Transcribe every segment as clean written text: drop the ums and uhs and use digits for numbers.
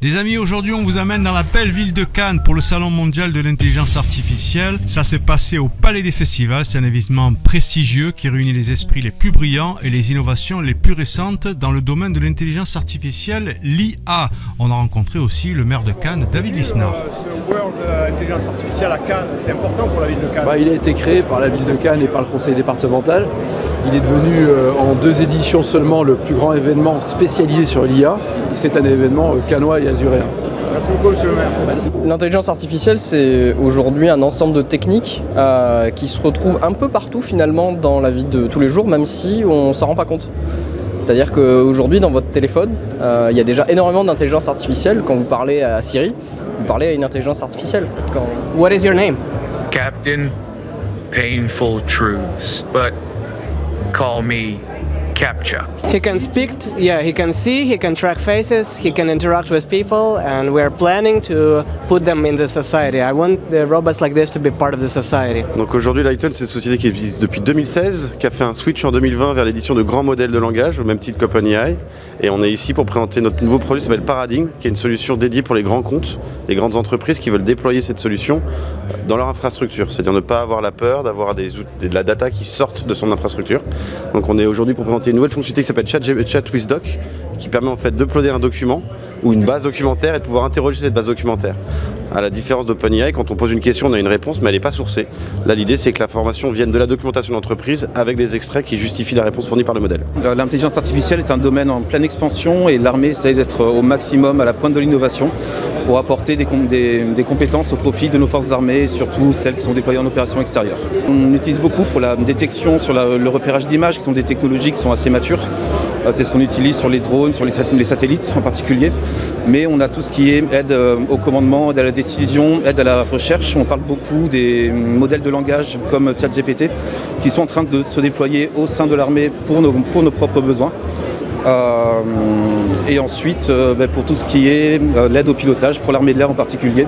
Les amis, aujourd'hui on vous amène dans la belle ville de Cannes pour le Salon mondial de l'intelligence artificielle. Ça s'est passé au Palais des Festivals, c'est un événement prestigieux qui réunit les esprits les plus brillants et les innovations les plus récentes dans le domaine de l'intelligence artificielle, l'IA. On a rencontré aussi le maire de Cannes, David Lisnard. Ce World Intelligence Artificielle à Cannes, c'est important pour la ville de Cannes. Il a été créé par la ville de Cannes et par le conseil départemental. Il est devenu en 2 éditions seulement le plus grand événement spécialisé sur l'IA. C'est un événement cannois et azuréen. Merci beaucoup, monsieur le maire. L'intelligence artificielle, c'est aujourd'hui un ensemble de techniques qui se retrouvent un peu partout finalement dans la vie de tous les jours, même si on ne s'en rend pas compte. C'est-à-dire qu'aujourd'hui, dans votre téléphone, il y a déjà énormément d'intelligence artificielle. Quand vous parlez à Siri, vous parlez à une intelligence artificielle. What is your name? Captain Painful Truths, but call me Captcha. He can speak, he can see, he can track faces, he can interact with people, and we're planning to put them in the society. I want the robots like this to be part of the society. Donc aujourd'hui, Lighton, c'est une société qui existe depuis 2016, qui a fait un switch en 2020 vers l'édition de grands modèles de langage, au même titre qu'OpenAI. Et on est ici pour présenter notre nouveau produit qui s'appelle Paradigm, qui est une solution dédiée pour les grands comptes, les grandes entreprises qui veulent déployer cette solution dans leur infrastructure. C'est-à-dire ne pas avoir la peur d'avoir de la data qui sortent de son infrastructure. Donc on est aujourd'hui pour présenter une nouvelle fonctionnalité qui s'appelle Chat with Doc, qui permet en fait d'uploader un document ou une base documentaire et de pouvoir interroger cette base documentaire. À la différence d'OpenAI, quand on pose une question, on a une réponse, mais elle n'est pas sourcée. Là, l'idée, c'est que l'information vienne de la documentation d'entreprise avec des extraits qui justifient la réponse fournie par le modèle. L'intelligence artificielle est un domaine en pleine expansion et l'armée essaie d'être au maximum à la pointe de l'innovation pour apporter des compétences au profit de nos forces armées, surtout celles qui sont déployées en opération extérieure. On utilise beaucoup pour la détection sur le repérage d'images, qui sont des technologies qui sont assez matures. C'est ce qu'on utilise sur les drones, sur les satellites en particulier. Mais on a tout ce qui est aide au commandement, aide à la décision, aide à la recherche. On parle beaucoup des modèles de langage comme ChatGPT qui sont en train de se déployer au sein de l'armée pour nos propres besoins. Et ensuite, pour tout ce qui est l'aide au pilotage, pour l'armée de l'air en particulier.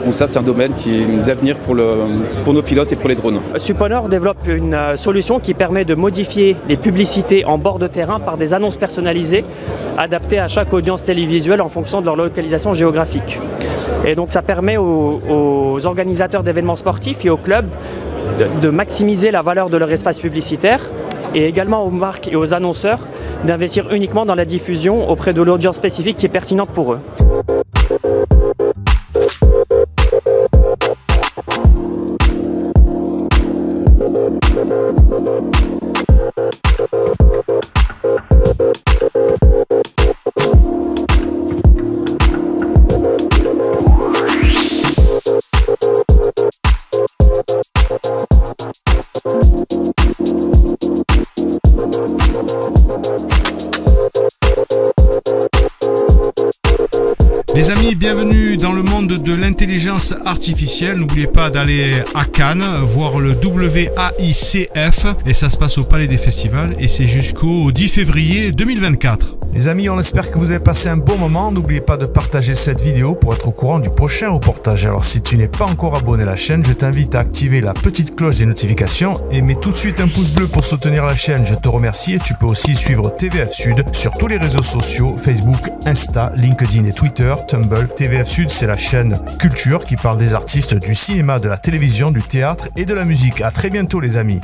Donc ça, c'est un domaine qui est d'avenir pour nos pilotes et pour les drones. Suponor développe une solution qui permet de modifier les publicités en bord de terrain par des annonces personnalisées adaptées à chaque audience télévisuelle en fonction de leur localisation géographique. Et donc ça permet aux organisateurs d'événements sportifs et aux clubs de maximiser la valeur de leur espace publicitaire et également aux marques et aux annonceurs d'investir uniquement dans la diffusion auprès de l'audience spécifique qui est pertinente pour eux. Les amis, bienvenue dans le monde de l'intelligence artificielle. N'oubliez pas d'aller à Cannes, voir le WAICF, et ça se passe au Palais des Festivals et c'est jusqu'au 10 février 2024. Les amis, on espère que vous avez passé un bon moment. N'oubliez pas de partager cette vidéo pour être au courant du prochain reportage. Alors si tu n'es pas encore abonné à la chaîne, je t'invite à activer la petite cloche des notifications et mets tout de suite un pouce bleu pour soutenir la chaîne. Je te remercie et tu peux aussi suivre TVF Sud sur tous les réseaux sociaux, Facebook, Insta, LinkedIn et Twitter. Tumble. TVF Sud, c'est la chaîne culture qui parle des artistes du cinéma, de la télévision, du théâtre et de la musique. À très bientôt les amis.